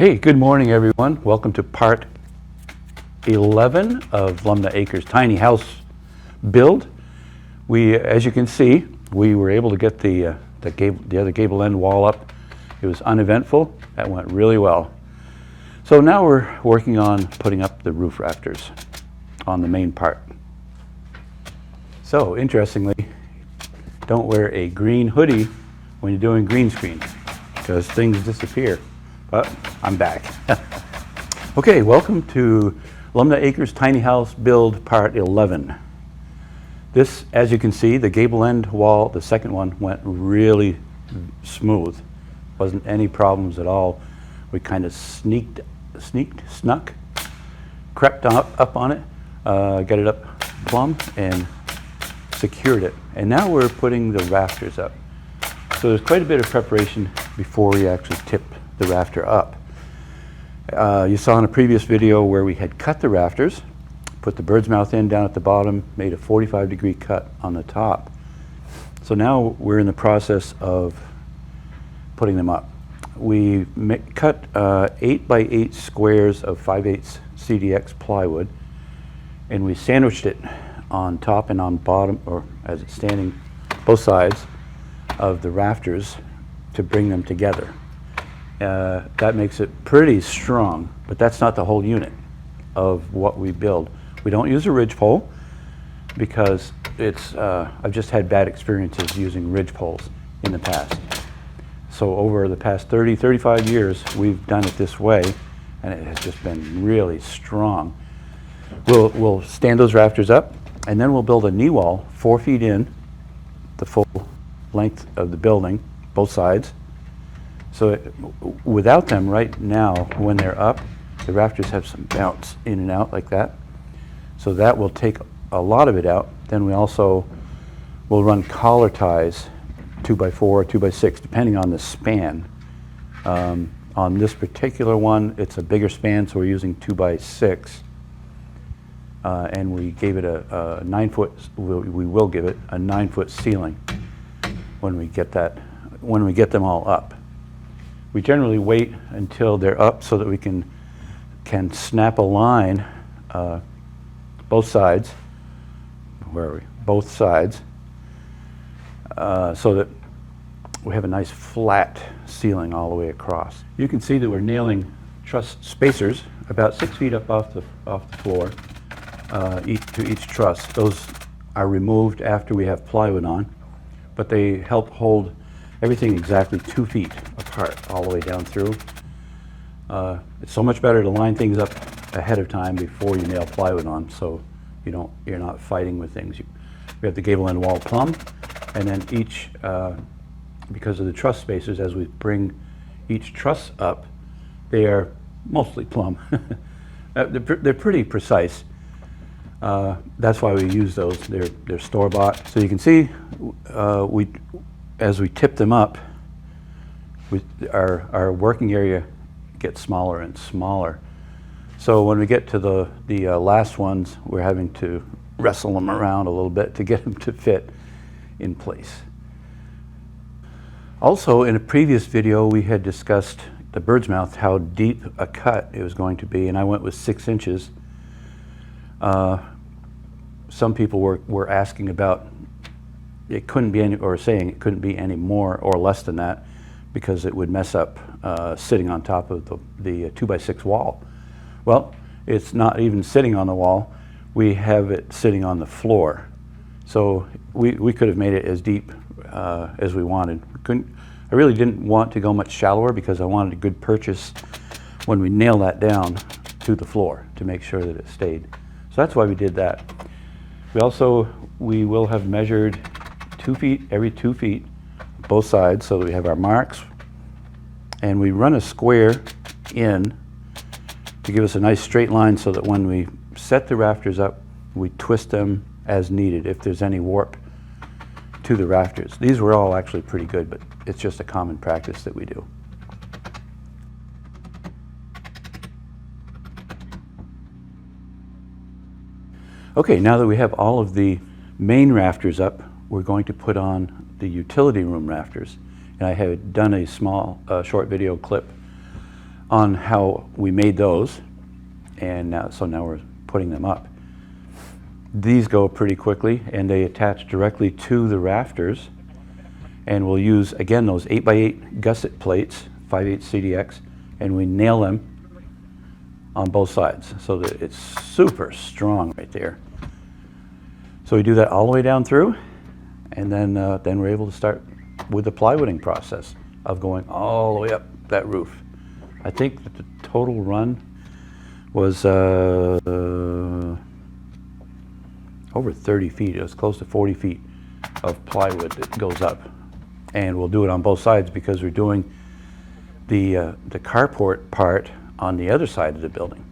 Hey, good morning everyone. Welcome to part 11 of LUMNAH Acres Tiny House build. As you can see, we were able to get the other gable end wall up. It was uneventful. That went really well. So now we're working on putting up the roof rafters on the main part. So interestingly, don't wear a green hoodie when you're doing green screen because things disappear. But I'm back. Okay, welcome to LUMNAH Acres Tiny House Build Part 11. This, as you can see, the gable end wall, the second one, went really smooth. Wasn't any problems at all. We kind of snuck, crept up on it, got it up plumb, and secured it. And now we're putting the rafters up. So there's quite a bit of preparation before we actually tip the rafter up. You saw in a previous video where we had cut the rafters, put the bird's mouth in down at the bottom, made a 45-degree cut on the top. So now we're in the process of putting them up. We cut 8 by 8 squares of 5/8 CDX plywood, and we sandwiched it on top and on bottom, or as it's standing, both sides of the rafters to bring them together. That makes it pretty strong, but that's not the whole unit of what we build. We don't use a ridge pole because I've just had bad experiences using ridge poles in the past. So over the past 35 years, we've done it this way, and it has just been really strong. We'll stand those rafters up, and then we'll build a knee wall 4 feet in, the full length of the building, both sides. So without them right now, when they're up, the rafters have some bounce in and out like that. So that will take a lot of it out. Then we also will run collar ties, 2x4 or 2x6, depending on the span. On this particular one, it's a bigger span, so we're using 2x6. And we gave it a 9-foot, we will give it a 9-foot ceiling when we get them all up. We generally wait until they're up so that we can snap a line both sides. Where are we? Both sides, so that we have a nice flat ceiling all the way across. You can see that we're nailing truss spacers about 6 feet up off the floor to each truss. Those are removed after we have plywood on, but they help hold everything exactly 2 feet apart all the way down through. It's so much better to line things up ahead of time before you nail plywood on, so you're not fighting with things. We have the gable end wall plumb, and then each, because of the truss spacers, as we bring each truss up, they are mostly plumb. They're pretty precise. That's why we use those. They're store-bought. So you can see as we tip them up, our working area gets smaller and smaller. So when we get to the last ones, we're having to wrestle them around a little bit to get them to fit in place. Also, in a previous video, we had discussed the bird's mouth, how deep a cut it was going to be, and I went with 6 inches. Some people were asking about it couldn't be any, or saying it couldn't be any more or less than that because it would mess up sitting on top of the 2x6 wall. Well, it's not even sitting on the wall. We have it sitting on the floor. So we could have made it as deep as we wanted. I really didn't want to go much shallower because I wanted a good purchase when we nail that down to the floor to make sure that it stayed. So that's why we did that. We will have measured 2 feet, every 2 feet, both sides, so that we have our marks. And we run a square in to give us a nice straight line so that when we set the rafters up, we twist them as needed if there's any warp to the rafters. These were all actually pretty good, but it's just a common practice that we do. Okay, now that we have all of the main rafters up, we're going to put on the utility room rafters. And I had done a small, short video clip on how we made those, and so now we're putting them up. These go pretty quickly, and they attach directly to the rafters, and we'll use, again, those 8x8 gusset plates, 5/8 CDX, and we nail them on both sides so that it's super strong right there. So we do that all the way down through, and then we're able to start with the plywooding process of going all the way up that roof. I think that the total run was over 30 feet. It was close to 40 feet of plywood that goes up. And we'll do it on both sides because we're doing the carport part on the other side of the building.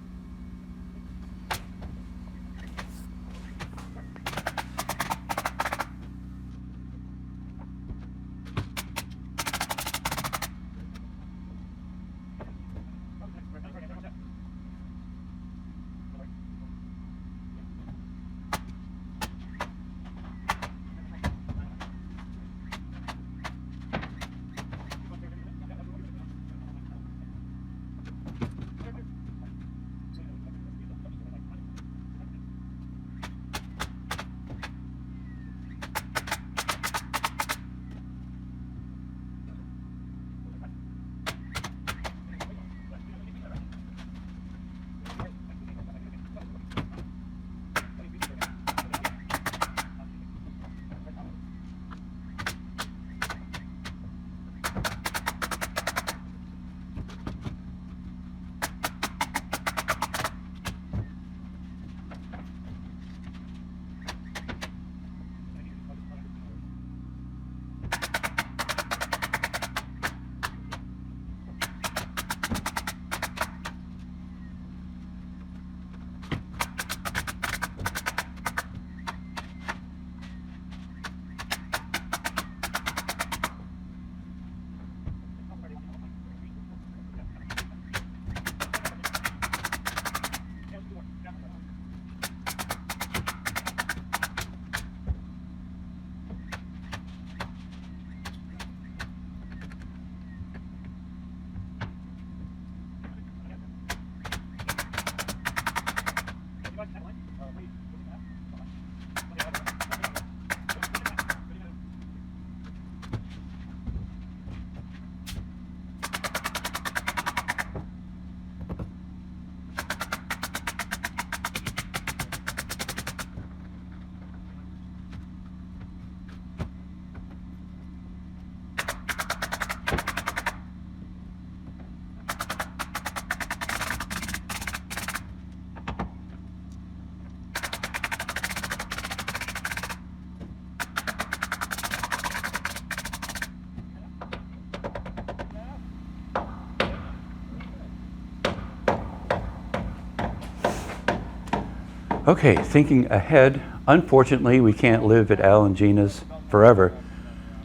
Okay, thinking ahead, unfortunately we can't live at Al and Gina's forever.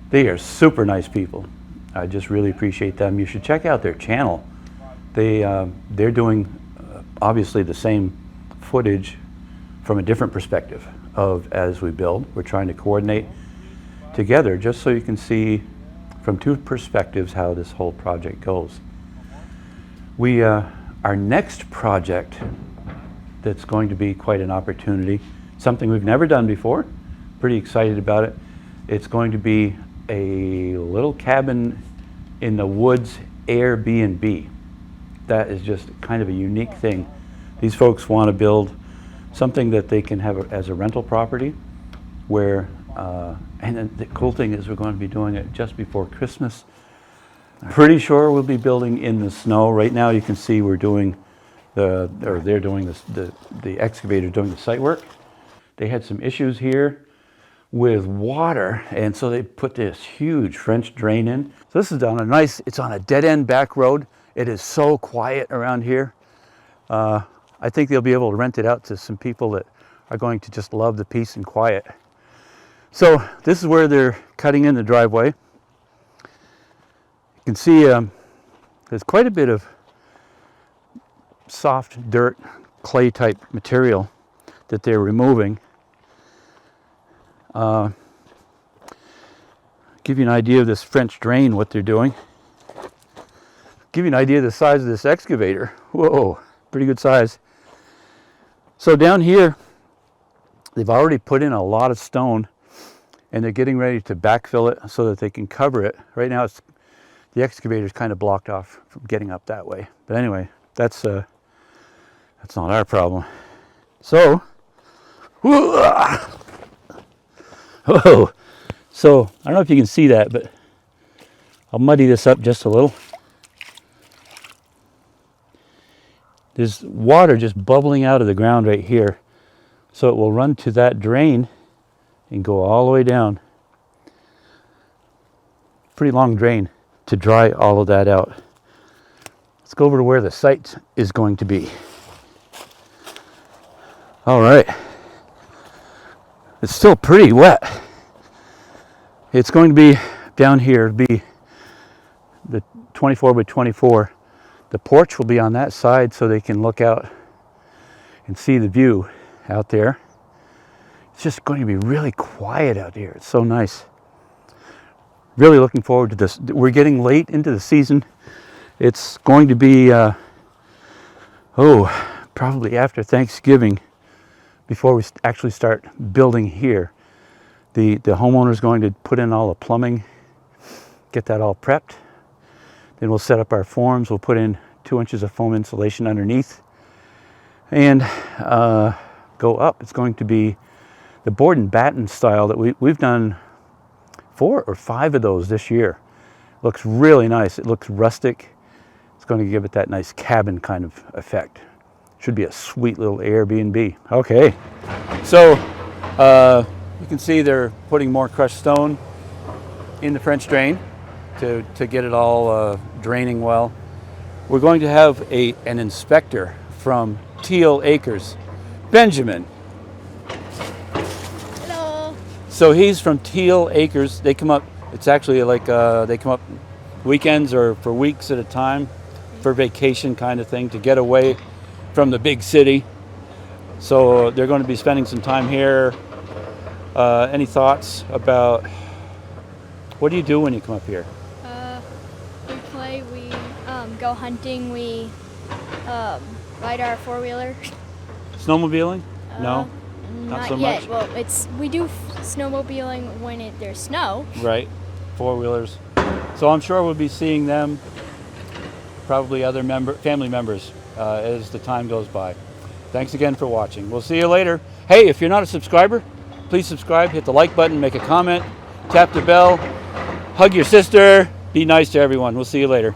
They are super nice people. I just really appreciate them. You should check out their channel. They're doing obviously the same footage from a different perspective of as we build. We're trying to coordinate together just so you can see from two perspectives how this whole project goes. Our next project that's going to be quite an opportunity, something we've never done before, pretty excited about it. It's going to be a little cabin in the woods Airbnb. That is just kind of a unique thing. These folks want to build something that they can have as a rental property where, and then the cool thing is we're going to be doing it just before Christmas. Pretty sure we'll be building in the snow. Right now you can see we're doing they're doing the excavator doing the site work. They had some issues here with water, and so they put this huge French drain in. So this is on a nice, it's on a dead end back road. It is so quiet around here. I think they'll be able to rent it out to some people that are going to just love the peace and quiet. So this is where they're cutting in the driveway. You can see there's quite a bit of soft dirt, clay type material that they're removing. Give you an idea of this French drain, what they're doing. Give you an idea of the size of this excavator. Whoa, pretty good size. So down here, they've already put in a lot of stone, and they're getting ready to backfill it so that they can cover it. Right now, the excavator is kind of blocked off from getting up that way. But anyway, that's not our problem. So, whoa, so I don't know if you can see that, but I'll muddy this up just a little. There's water just bubbling out of the ground right here. So it will run to that drain and go all the way down. Pretty long drain to dry all of that out. Let's go over to where the site is going to be. All right. It's still pretty wet. It's going to be down here, it'll be the 24 by 24. The porch will be on that side so they can look out and see the view out there. It's just going to be really quiet out here. It's so nice. Really looking forward to this. We're getting late into the season. It's going to be, probably after Thanksgiving before we actually start building here. The homeowner is going to put in all the plumbing, get that all prepped. Then we'll set up our forms. We'll put in 2 inches of foam insulation underneath and go up. It's going to be the board and batten style that we've done 4 or 5 of those this year. Looks really nice. It looks rustic. It's going to give it that nice cabin kind of effect. Should be a sweet little Airbnb. Okay, so you can see they're putting more crushed stone in the French drain to get it all draining well. We're going to have an inspector from Teal Acres, Benjamin. Hello. So he's from Teal Acres. They come up, it's actually like they come up weekends or for weeks at a time for vacation kind of thing to get away from the big city. So they're going to be spending some time here. Any thoughts about what do you do when you come up here? We play, we go hunting, we ride our four-wheeler. Snowmobiling? No? Not so yet. much? Well, we do snowmobiling when there's snow. Right, four-wheelers. So I'm sure we'll be seeing them, probably other family members as the time goes by. Thanks again for watching. We'll see you later. Hey, if you're not a subscriber, please subscribe, hit the like button, make a comment, tap the bell, hug your sister, be nice to everyone. We'll see you later.